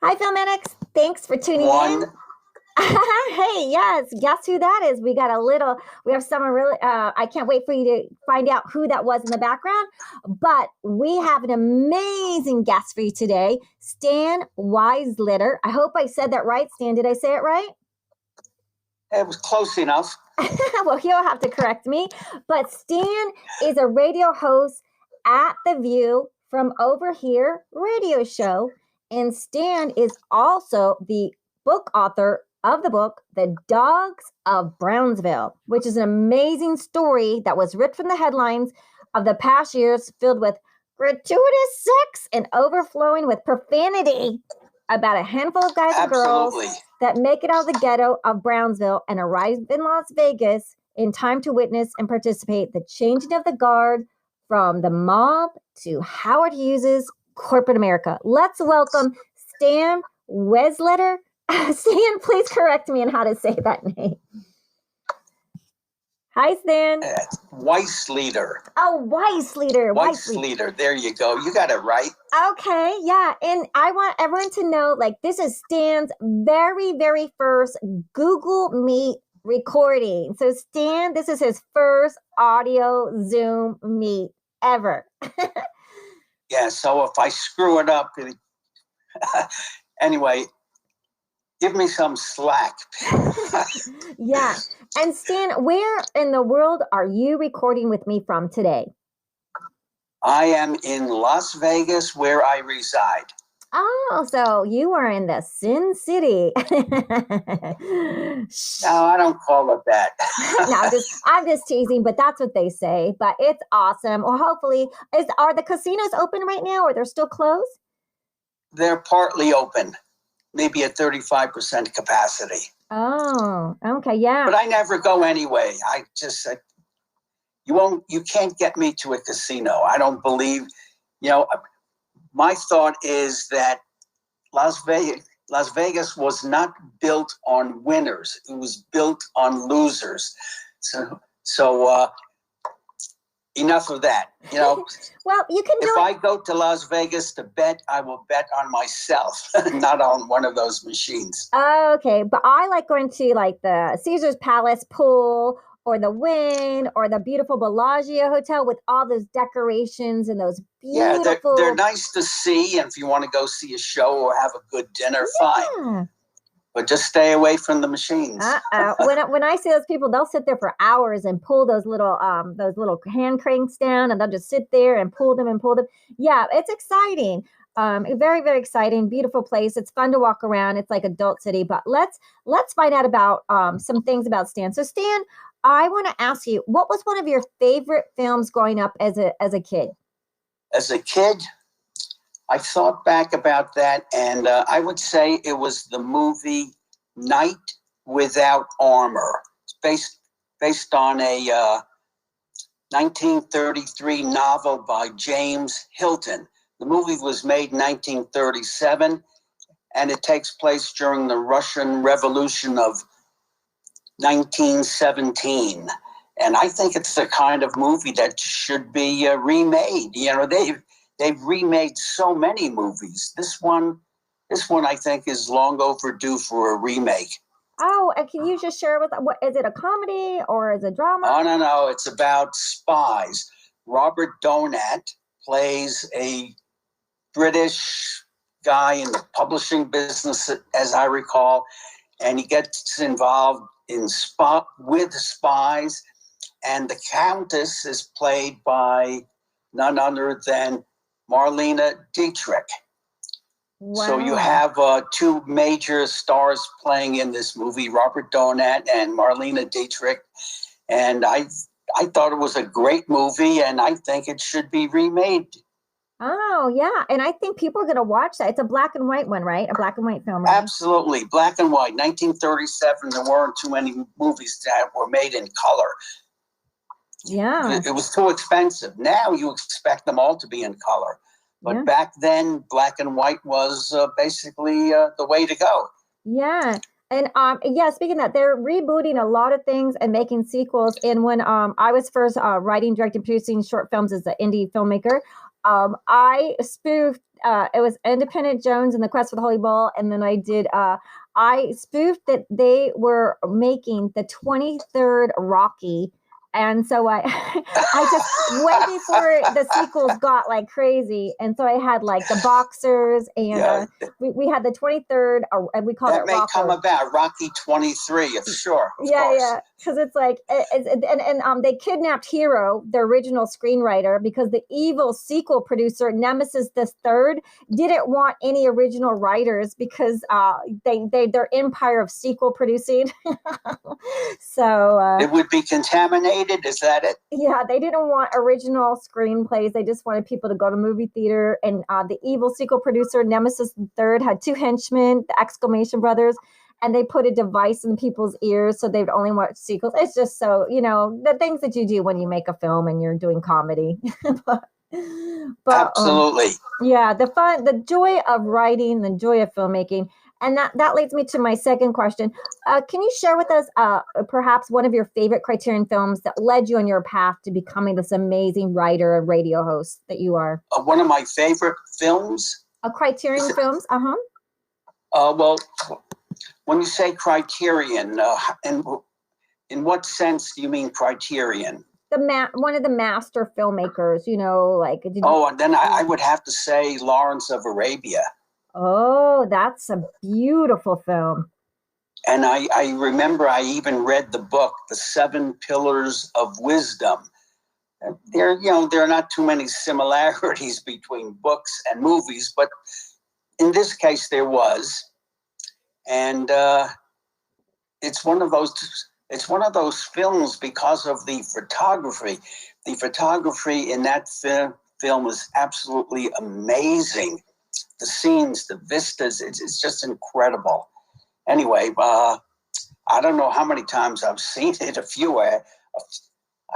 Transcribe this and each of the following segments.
Hi, Filmatics. Thanks for tuning in. One, Hey, yes, guess who that is? We have someone really, I can't wait for you to find out who that was in the background. But we have an amazing guest for you today, Stan Weisleder. I hope I said that right. Stan, did I say it right? it was close enough. Well, he'll have to correct me. But Stan is a radio host at the View from Over Here radio show. And Stan is also the book author of the book, The Dogs of Brownsville, which is an amazing story that was ripped from the headlines of the past years, filled with gratuitous sex and overflowing with profanity about a handful of guys and girls Absolutely. that make it out of the ghetto of Brownsville and arrive in Las Vegas in time to witness and participate the changing of the guard from the mob to Howard Hughes's corporate America. Let's welcome Stan Weisleder. Stan, please correct me on how to say that name. Hi, Stan. Weisleder. Oh, Weisleder. Weisleder. There you go. You got it right. Okay, yeah. And I want everyone to know, like, this is Stan's very, very first Google Meet recording. So, Stan, this is his first audio Zoom meet ever. Yeah, so if I screw it up, anyway, give me some slack. Yeah. And Stan, where in the world are you recording with me from today? I am in Las Vegas, where I reside. Oh, so you are in the Sin City. No, I don't call it that. No, I'm just teasing, but that's what they say. But it's awesome. Well, hopefully, are the casinos open right now, or they're still closed? They're partly open, maybe at 35% capacity. Oh, okay, yeah. But I never go anyway. I just you can't get me to a casino. I don't believe, my thought is that Las Vegas was not built on winners. It was built on losers. So enough of that. Well, you can do if I go to Las Vegas to bet, I will bet on myself, not on one of those machines. Okay, but I like going to like the Caesar's Palace pool or the Wynn or the beautiful Bellagio hotel with all those decorations and those beautiful. Yeah, they're nice to see, and if you want to go see a show or have a good dinner, fine. But just stay away from the machines. When I see those people, they'll sit there for hours and pull those little hand cranks down, and they'll just sit there and pull them. Yeah, it's exciting. Very, very exciting, beautiful place. It's fun to walk around. It's like adult city. But let's find out about some things about Stan. So Stan, I want to ask you, what was one of your favorite films growing up as a kid? As a kid, I thought back about that, and I would say it was the movie Night Without Armor. It's based on a 1933 novel by James Hilton. The movie was made in 1937, and it takes place during the Russian Revolution of 1917. And I think it's the kind of movie that should be remade. They've remade so many movies. This one I think is long overdue for a remake. Oh, and can you just share what is it, a comedy or is it a drama? Oh, no, it's about spies. Robert Donat plays a British guy in the publishing business, as I recall, and he gets involved with spies, and the Countess is played by none other than Marlene Dietrich. Wow. So you have two major stars playing in this movie, Robert Donat and Marlene Dietrich. And I thought it was a great movie, and I think it should be remade. Oh, yeah. And I think people are going to watch that. It's a black and white one, right? A black and white film, right? Absolutely. Black and white. 1937, there weren't too many movies that were made in color. Yeah. It was too expensive. Now you expect them all to be in color. But back then, black and white was basically the way to go. Yeah. And speaking of that, they're rebooting a lot of things and making sequels. And when I was first writing, directing, producing short films as an indie filmmaker, I spoofed. It was Independent Jones and the Quest for the Holy Bull, and then I spoofed that they were making the 23rd Rocky. And so I just way before the sequels got like crazy. And so I had like the boxers and we had the 23rd, and we called that it may Rocker. come about Rocky 23, sure. Of course. Yeah. Because it's like, they kidnapped Hero, the original screenwriter, because the evil sequel producer, Nemesis the Third, didn't want any original writers because their empire of sequel producing. So it would be contaminated. Is that it? Yeah, they didn't want original screenplays. They just wanted people to go to movie theater. And the evil sequel producer, Nemesis the Third, had two henchmen, the Exclamation Brothers, and they put a device in people's ears so they'd only watch sequels. It's just so, the things that you do when you make a film and you're doing comedy. but Absolutely. The joy of writing, the joy of filmmaking. And that leads me to my second question. Can you share with us perhaps one of your favorite Criterion films that led you on your path to becoming this amazing writer and radio host that you are? One of my favorite films? Criterion films? Uh-huh. Well, when you say Criterion, in what sense do you mean Criterion? One of the master filmmakers, and then I would have to say Lawrence of Arabia. Oh, that's a beautiful film. And I remember I even read the book, The Seven Pillars of Wisdom. There are not too many similarities between books and movies, but in this case there was. And it's one of those films because of the photography. The photography in that film is absolutely amazing. The scenes, the vistas, it's just incredible. Anyway, I don't know how many times I've seen it. A few, I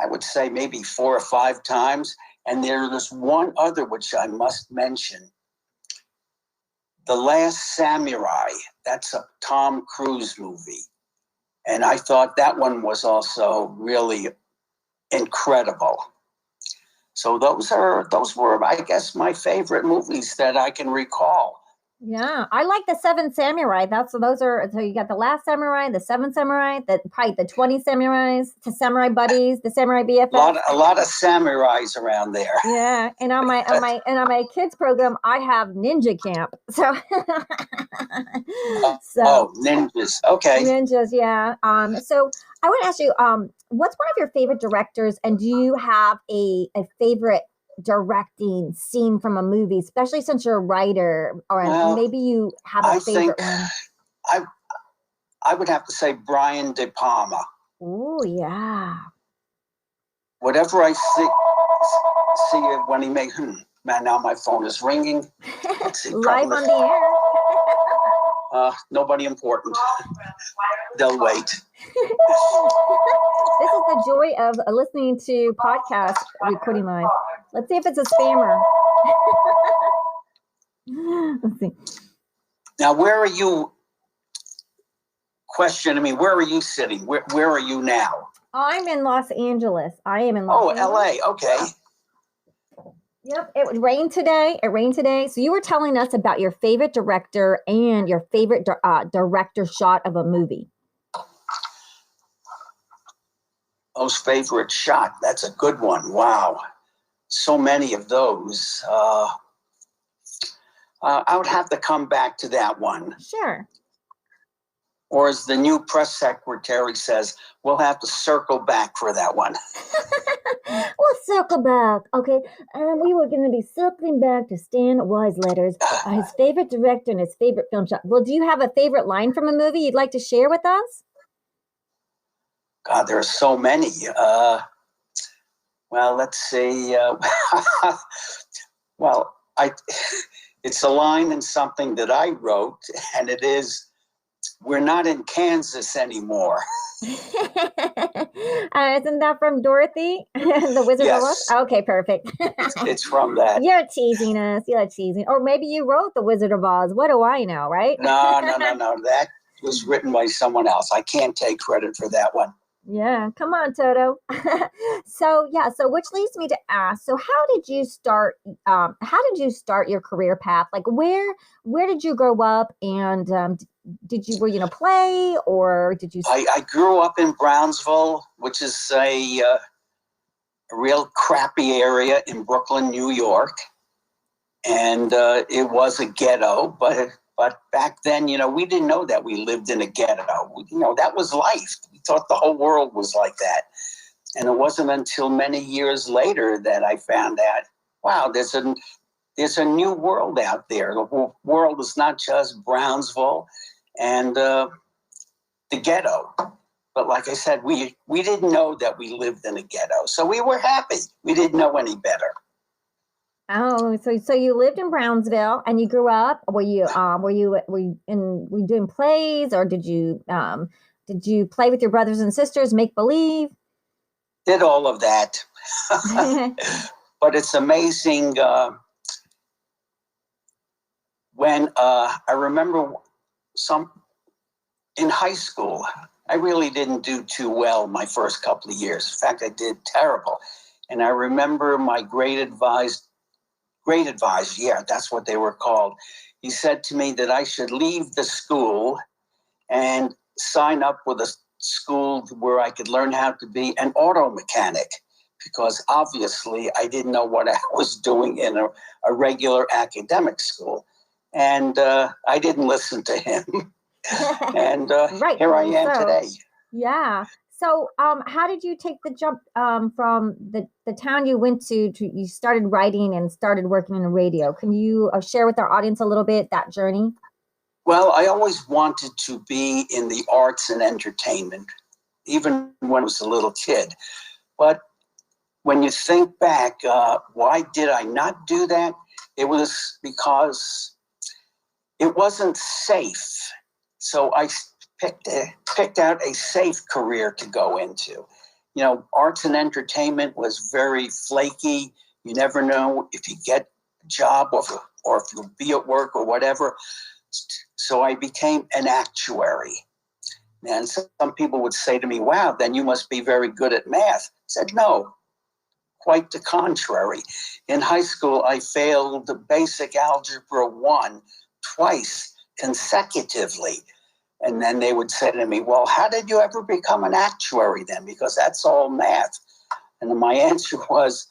would say maybe 4 or 5 times. And there's one other which I must mention. The Last Samurai. That's a Tom Cruise movie. And I thought that one was also really incredible. So those were, I guess, my favorite movies that I can recall. Yeah, I like the Seven Samurai. So you got the Last Samurai, the Seven Samurai, probably the 20 Samurais, the Samurai Buddies, the Samurai BFF. A lot of samurais around there. Yeah, and on my kids program, I have Ninja Camp. So, ninjas. Okay. Ninjas, yeah. So I want to ask you, what's one of your favorite directors, and do you have a favorite directing scene from a movie, especially since you're a writer, or maybe you have a favorite one? I would have to say Brian De Palma. Oh yeah. Whatever I see it when he makes. Man, now my phone is ringing. Live on the air. Nobody important. They'll wait. This is the joy of listening to podcast recording live. Let's see if it's a spammer. Let's see. Now, where are you? Where are you sitting? Where are you now? I'm in Los Angeles. I am in Los Angeles. LA. Okay. Yep. It rained today. So you were telling us about your favorite director and your favorite director shot of a movie. Most favorite shot. That's a good one. Wow. So many of those. I would have to come back to that one. Sure. Or as the new press secretary says, we'll have to circle back for that one. We'll circle back, okay? And we were going to be circling back to Stan Weisleder's his favorite director and his favorite film shot. Well, do you have a favorite line from a movie you'd like to share with us? God, there are so many. Well, let's see. It's a line in something that I wrote, and it is, "We're not in Kansas anymore." Isn't that from Dorothy, the Wizard of Oz? Okay, perfect. It's from that. You're teasing us. Or maybe you wrote the Wizard of Oz. What do I know, right? No. That was written by someone else. I can't take credit for that one. Yeah, come on, Toto. So which leads me to ask, so how did you start your career path? Like where did you grow up and did you were you know play or did you I grew up in Brownsville, which is a real crappy area in Brooklyn, New York. And it was a ghetto, but back then, we didn't know that we lived in a ghetto. That was life. We thought the whole world was like that. And it wasn't until many years later that I found out, wow, there's a new world out there. The whole world is not just Brownsville and the ghetto. But like I said, we didn't know that we lived in a ghetto. So we were happy. We didn't know any better. Oh, so you lived in Brownsville and you grew up. Were you doing plays or did you play with your brothers and sisters, make believe? Did all of that. But it's amazing when I remember some in high school, I really didn't do too well my first couple of years. In fact, I did terrible. And I remember my grade advisor, yeah, that's what they were called. He said to me that I should leave the school and sign up with a school where I could learn how to be an auto mechanic, because obviously I didn't know what I was doing in a regular academic school. And I didn't listen to him. And Right. Here I am today. Yeah. So, how did you take the jump from the town you went to you started writing and started working in the radio? Can you share with our audience a little bit that journey? Well, I always wanted to be in the arts and entertainment, even when I was a little kid. But when you think back, why did I not do that? It was because it wasn't safe. So I picked out a safe career to go into. Arts and entertainment was very flaky. You never know if you get a job or if you'll be at work or whatever. So I became an actuary. And some people would say to me, wow, then you must be very good at math. I said, no, quite the contrary. In high school, I failed basic algebra 1 twice consecutively. And then they would say to me, well, how did you ever become an actuary then? Because that's all math. And my answer was,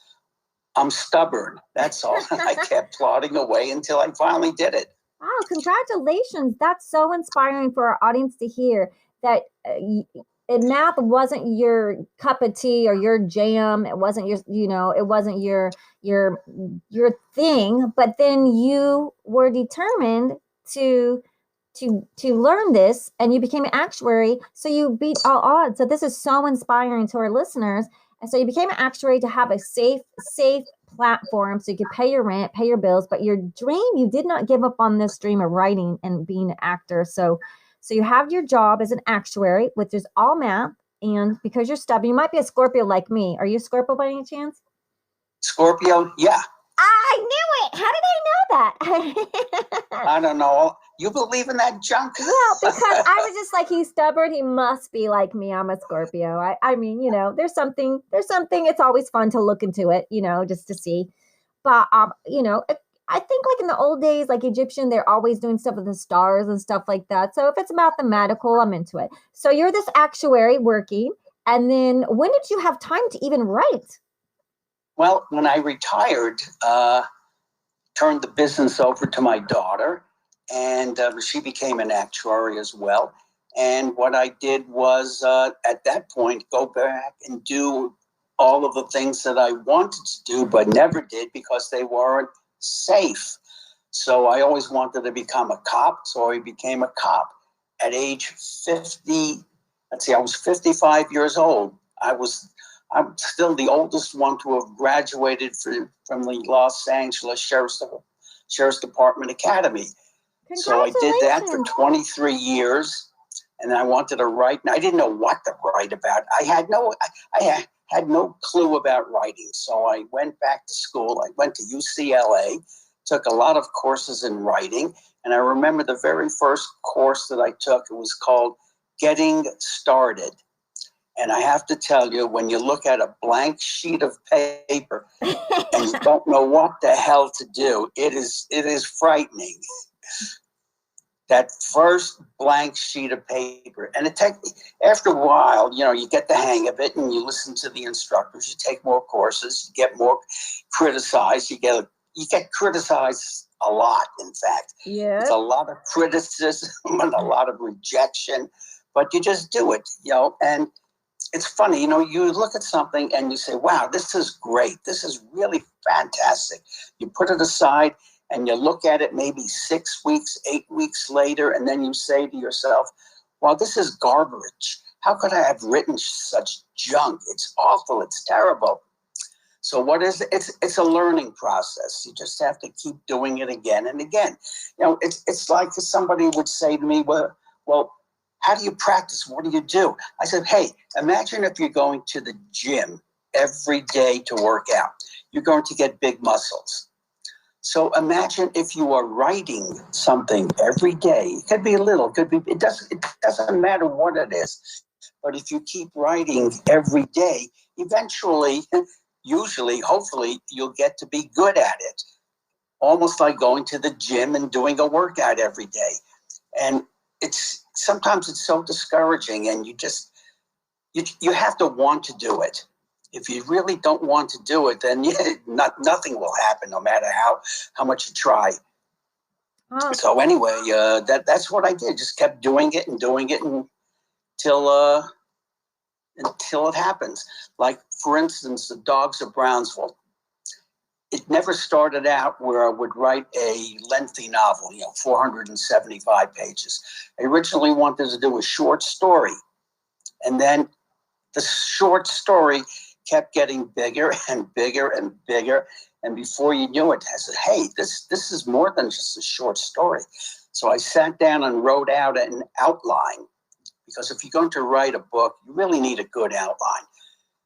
I'm stubborn. That's all. I kept plodding away until I finally did it. Oh, congratulations. That's so inspiring for our audience to hear that math wasn't your cup of tea or your jam. It wasn't it wasn't your thing, but then you were determined to learn this and you became an actuary. So you beat all odds. So this is so inspiring to our listeners. And so you became an actuary to have a safe platform so you could pay your rent, pay your bills, but your dream, you did not give up on this dream of writing and being an actor. So you have your job as an actuary, which is all math. And because you're stubborn, you might be a Scorpio like me. Are you a Scorpio by any chance? Scorpio, yeah. I knew it. How did I know that? I don't know. You believe in that junk? Well, because I was just like, he's stubborn. He must be like me. I'm a Scorpio. I mean, there's something. It's always fun to look into it, just to see. But I think like in the old days, like Egyptian, they're always doing stuff with the stars and stuff like that. So if it's mathematical, I'm into it. So you're this actuary working, and then when did you have time to even write? Well, when I retired, turned the business over to my daughter, and she became an actuary as well. And what I did was, at that point, go back and do all of the things that I wanted to do, but never did because they weren't safe. So I always wanted to become a cop, so I became a cop. At age 50, I was 55 years old. I'm still the oldest one to have graduated from the Los Angeles Sheriff's Department Academy. So I did that for 23 years, and I wanted to write. And I didn't know what to write about. I had no clue about writing. So I went back to school. I went to UCLA, took a lot of courses in writing. And I remember the very first course that I took, it was called Getting Started. And I have to tell you, when you look at a blank sheet of paper and you don't know what the hell to do, it is frightening. That first blank sheet of paper. And it takes, after a while, you get the hang of it and you listen to the instructors, you take more courses, you get more criticized, you get criticized a lot, in fact. Yeah. It's a lot of criticism and a lot of rejection, but you just do it, and it's funny, you look at something and you say, wow, this is great. This is really fantastic. You put it aside and you look at it maybe 6 weeks, 8 weeks later, and then you say to yourself, well, this is garbage. How could I have written such junk? It's awful. It's terrible. So what is it? It's a learning process. You just have to keep doing it again and again. It's like somebody would say to me, well, how do you practice? What do you do? I said, hey, imagine if you're going to the gym every day to work out. You're going to get big muscles. So imagine if you are writing something every day. It could be a little, it doesn't matter what it is. But if you keep writing every day, eventually, usually, hopefully, you'll get to be good at it. Almost like going to the gym and doing a workout every day. And sometimes it's so discouraging, and you have to want to do it. If you really don't want to do it, then nothing will happen, no matter how much you try. Oh. So anyway, that's what I did. Just kept doing it until it happens. Like, for instance, the Dogs of Brownsville. It never started out where I would write a lengthy novel, 475 pages. I originally wanted to do a short story. And then the short story kept getting bigger and bigger and bigger. And before you knew it, I said, hey, this is more than just a short story. So I sat down and wrote out an outline. Because if you're going to write a book, you really need a good outline.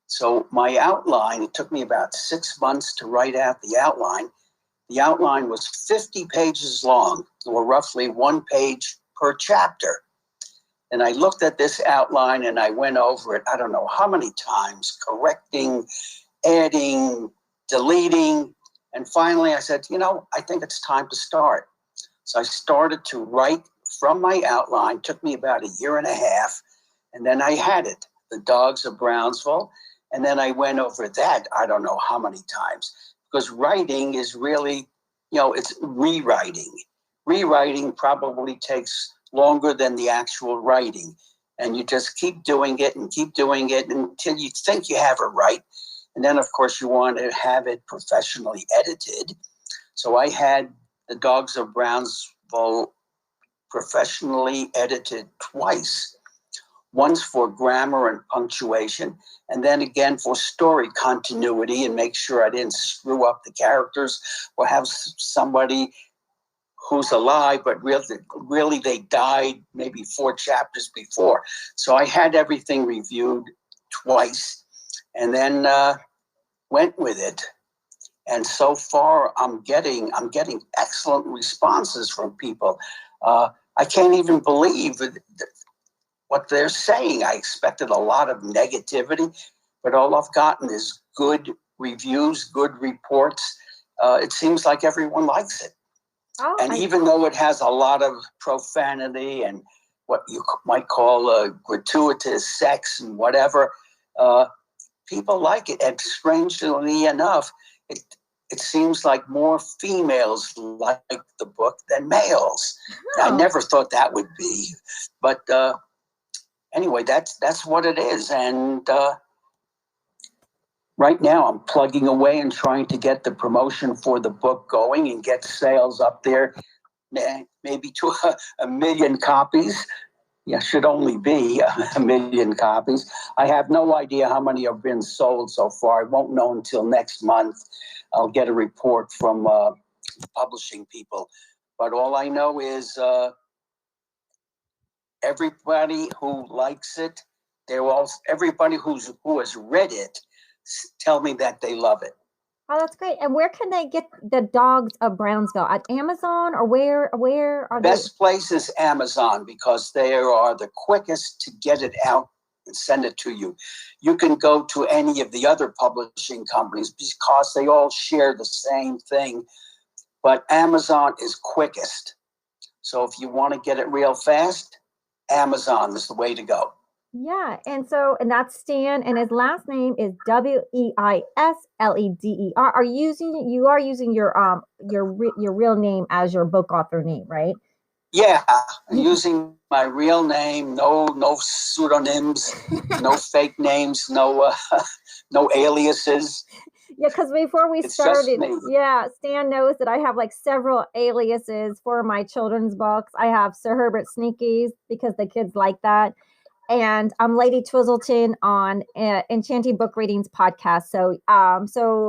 So my outline, it took me about 6 months to write out the outline. The outline was 50 pages long, or roughly 1 page per chapter. And I looked at this outline and I went over it, I don't know how many times, correcting, adding, deleting. And finally I said, I think it's time to start. So I started to write from my outline. It took me about 1.5 years. And then I had it, The Dogs of Brownsville. And then I went over that, I don't know how many times, because writing is really, it's rewriting. Rewriting probably takes longer than the actual writing. And you just keep doing it until you think you have it right. And then, of course, you want to have it professionally edited. So I had The Dogs of Brownsville professionally edited twice. Once for grammar and punctuation, and then again for story continuity and make sure I didn't screw up the characters or have somebody who's alive, but really they died maybe 4 chapters before. So I had everything reviewed twice and then went with it. And so far I'm getting excellent responses from people. I can't even believe what they're saying. I expected a lot of negativity, but all I've gotten is good reviews, good reports. It seems like everyone likes it. Oh, and even though it has a lot of profanity and what you might call gratuitous sex and whatever, people like it. And strangely enough, it seems like more females like the book than males. Oh. I never thought that would be, but anyway, that's what it is. And right now I'm plugging away and trying to get the promotion for the book going and get sales up there, maybe to 1 million copies. Yeah, should only be 1 million copies. I have no idea how many have been sold so far. I won't know until next month. I'll get a report from publishing people. But all I know is everybody who likes it, everybody who has read it, tell me that they love it. Oh, that's great. And where can they get The Dogs of Brownsville? At Amazon, or where are they? Best place is Amazon, because they are the quickest to get it out send it to you. You can go to any of the other publishing companies because they all share the same thing. But Amazon is quickest. So if you want to get it real fast, Amazon is the way to go. Yeah, and that's Stan, and his last name is Weisleder. You are using your real name as your book author name, right? Yeah, I'm using my real name, no pseudonyms, no fake names, no aliases. Yeah, because before we started, Stan knows that I have like several aliases for my children's books. I have Sir Herbert Sneakies because the kids like that. And I'm Lady Twizzleton on Enchanting Book Readings podcast. So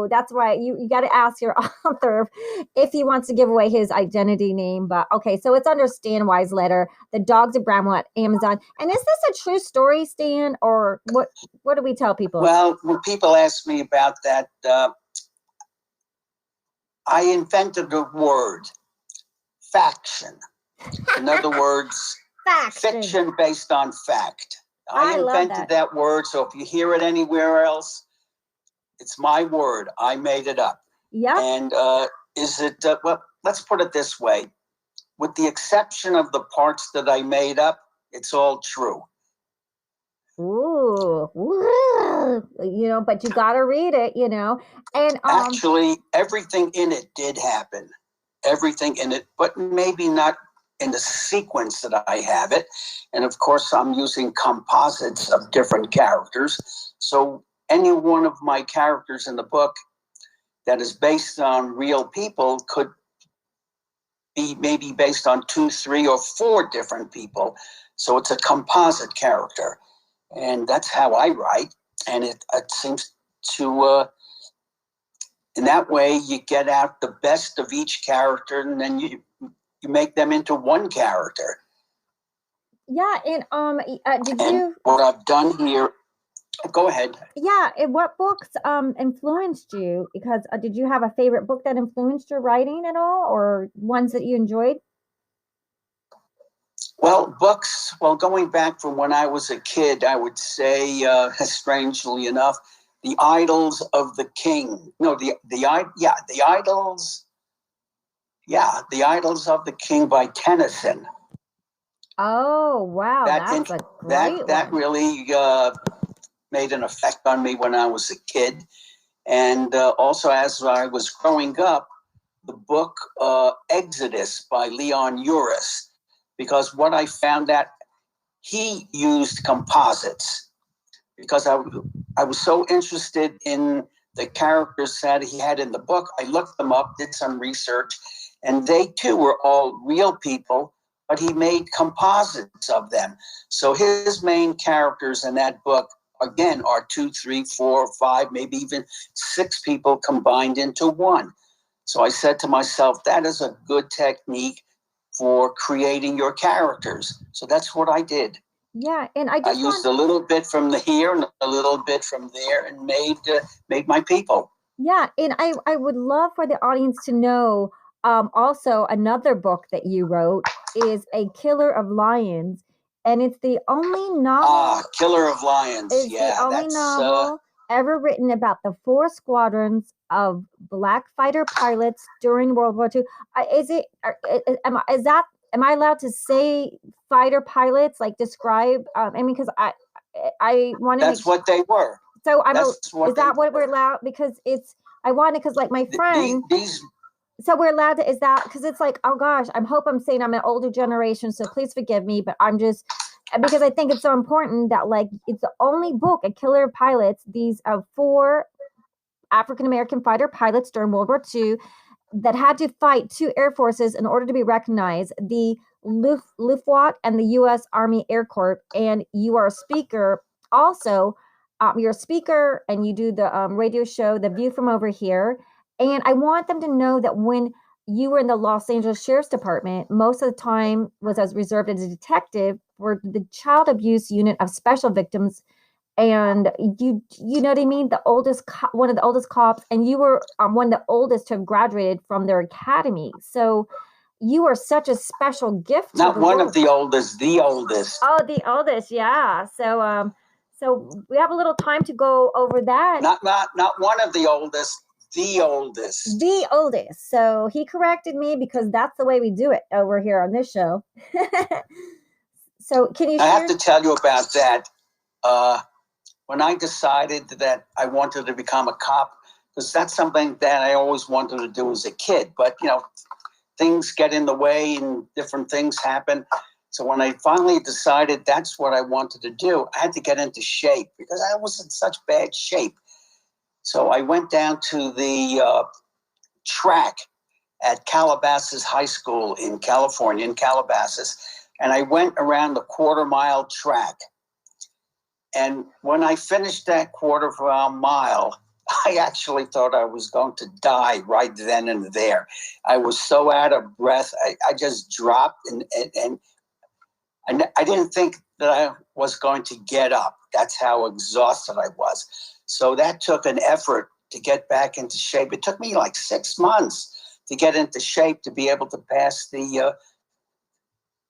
that's why you got to ask your author if he wants to give away his identity name. But okay, so it's under Stan Weisleder, The Dogs of Brownville at Amazon. And is this a true story, Stan, or what do we tell people? Well, when people ask me about that, I invented the word faction. In other words, fiction based on fact. I invented that word, so if you hear it anywhere else, it's my word. I made it up. Yeah. And well, let's put it this way. With the exception of the parts that I made up, it's all true. Ooh. But you got to read it, And actually, everything in it did happen. Everything in it, but maybe not in the sequence that I have it. And of course, I'm using composites of different characters. So any one of my characters in the book that is based on real people could be maybe based on 2, 3, or 4 different people. So it's a composite character. And that's how I write. And it seems to, in that way, you get out the best of each character, and then you make them into one character. Yeah, and what I've done here, go ahead. Yeah, and what books influenced you? Because did you have a favorite book that influenced your writing at all, or ones that you enjoyed? Well, books. Well, going back from when I was a kid, I would say, strangely enough, The Idols of the King. No, the Idols. Yeah, The Idols of the King by Tennyson. Oh, wow. That's a great one. That really made an effect on me when I was a kid. And also as I was growing up, the book Exodus by Leon Uris, because what I found that he used composites, because I was so interested in the characters that he had in the book. I looked them up, did some research, and they too were all real people, but he made composites of them. So his main characters in that book, again, are 2, 3, 4, 5, maybe even 6 people combined into one. So I said to myself, that is a good technique for creating your characters. So that's what I did. Yeah, and I used a little bit from here and a little bit from there, and made my people. Yeah, and I would love for the audience to know. Also, another book that you wrote is A Killer of Lions, and it's the only novel. Killer of Lions. It's the only novel ever written about the 4 squadrons of black fighter pilots during World War II. Am I allowed to say fighter pilots? Like describe? Because I want to. That's what they were. So is that what we're allowed? Because because like my friend. So we're allowed to, is that, because it's like, oh gosh, I hope I'm saying I'm an older generation, so please forgive me, but I'm just, because I think it's so important that like, it's the only book, A Killer of Pilots, these 4 African-American fighter pilots during World War II that had to fight 2 air forces in order to be recognized, the Luftwaffe and the U.S. Army Air Corps, and you are a speaker also. You're a speaker and you do the radio show, The View from Over Here. And I want them to know that when you were in the Los Angeles Sheriff's Department, most of the time was as reserved as a detective for the child abuse unit of special victims. And you know what I mean? One of the oldest cops, and you were one of the oldest to have graduated from their academy. So you are such a special gift. Not one of the oldest, the oldest. Oh, the oldest, yeah. So So we have a little time to go over that. Not one of the oldest, the oldest. The oldest. So he corrected me because that's the way we do it over here on this show. So can you share? I have to tell you about that. When I decided that I wanted to become a cop, because that's something that I always wanted to do as a kid. But, things get in the way and different things happen. So when I finally decided that's what I wanted to do, I had to get into shape because I was in such bad shape. So I went down to the track at Calabasas High School in California, in Calabasas, and I went around the quarter-mile track. And when I finished that quarter-mile, I actually thought I was going to die right then and there. I was so out of breath. I just dropped, and I didn't think that I was going to get up. That's how exhausted I was. So that took an effort to get back into shape. It took me like 6 months to get into shape to be able to pass the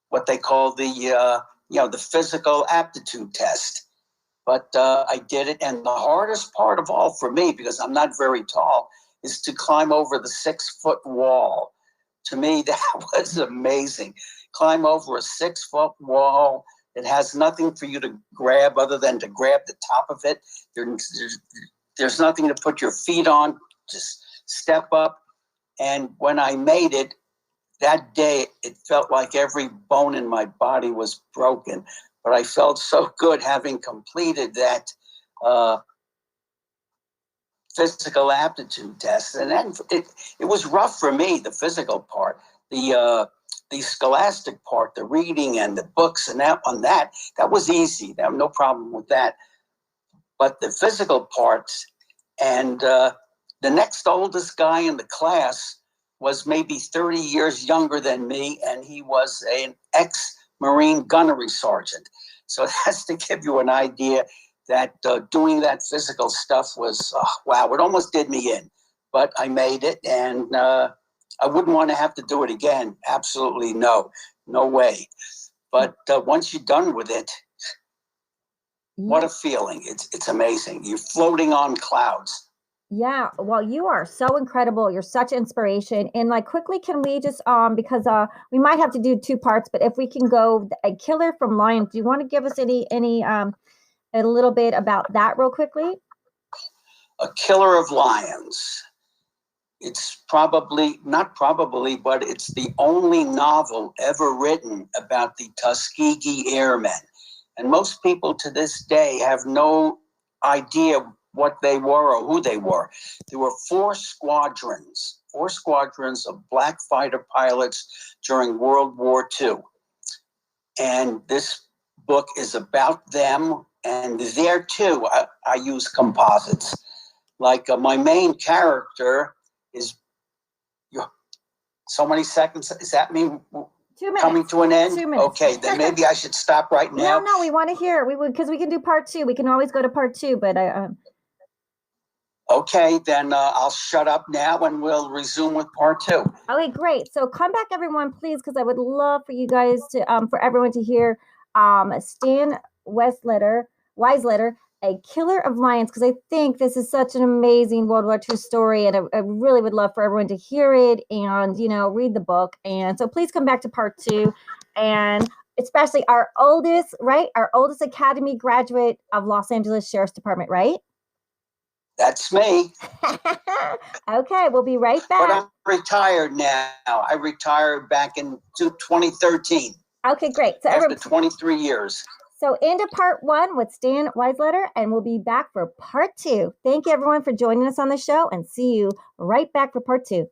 what they call the physical aptitude test. But I did it, and the hardest part of all for me, because I'm not very tall, is to climb over the 6-foot wall. To me, that was amazing. Climb over a 6-foot wall. It has nothing for you to grab other than to grab the top of it. There's nothing to put your feet on. Just step up. And when I made it, that day, it felt like every bone in my body was broken. But I felt so good having completed that physical aptitude test. And then it was rough for me, the physical part. The scholastic part, the reading and the books and that was easy. There was no problem with that. But the physical parts, and the next oldest guy in the class was maybe 30 years younger than me, and he was an ex-Marine gunnery sergeant. So that's to give you an idea that doing that physical stuff was, wow, it almost did me in. But I made it, and I wouldn't want to have to do it again. Absolutely no way. But once you're done with it, what a feeling. It's amazing. You're floating on clouds. Yeah, well, you are so incredible. You're such inspiration. And like quickly, can we just because we might have to do 2 parts, but if we can go a killer from Lions, do you want to give us any a little bit about that real quickly? A Killer of Lions. It's not probably, but it's the only novel ever written about the Tuskegee Airmen. And most people to this day have no idea what they were or who they were. There were 4 squadrons of black fighter pilots during World War II. And this book is about them. And there too, I use composites. Like my main character is so many seconds. Is that me 2 minutes. Coming to an end? 2 minutes. Okay, then maybe I should stop right now. No, we want to hear. We would, because we can do part 2. We can always go to part 2, but Okay, then I'll shut up now and we'll resume with part 2. Okay, great. So come back, everyone, please, because I would love for you guys to, for everyone to hear Stan Weisleder, A Killer of Lions, because I think this is such an amazing World War II story, and I really would love for everyone to hear it and, read the book. And so please come back to part 2, and especially our oldest Academy graduate of Los Angeles Sheriff's Department, right? That's me. Okay, we'll be right back. But I'm retired now. I retired back in 2013. Okay, great. So after 23 years. So into part 1 with Stan Weisleder, and we'll be back for part 2. Thank you, everyone, for joining us on the show, and see you right back for part 2.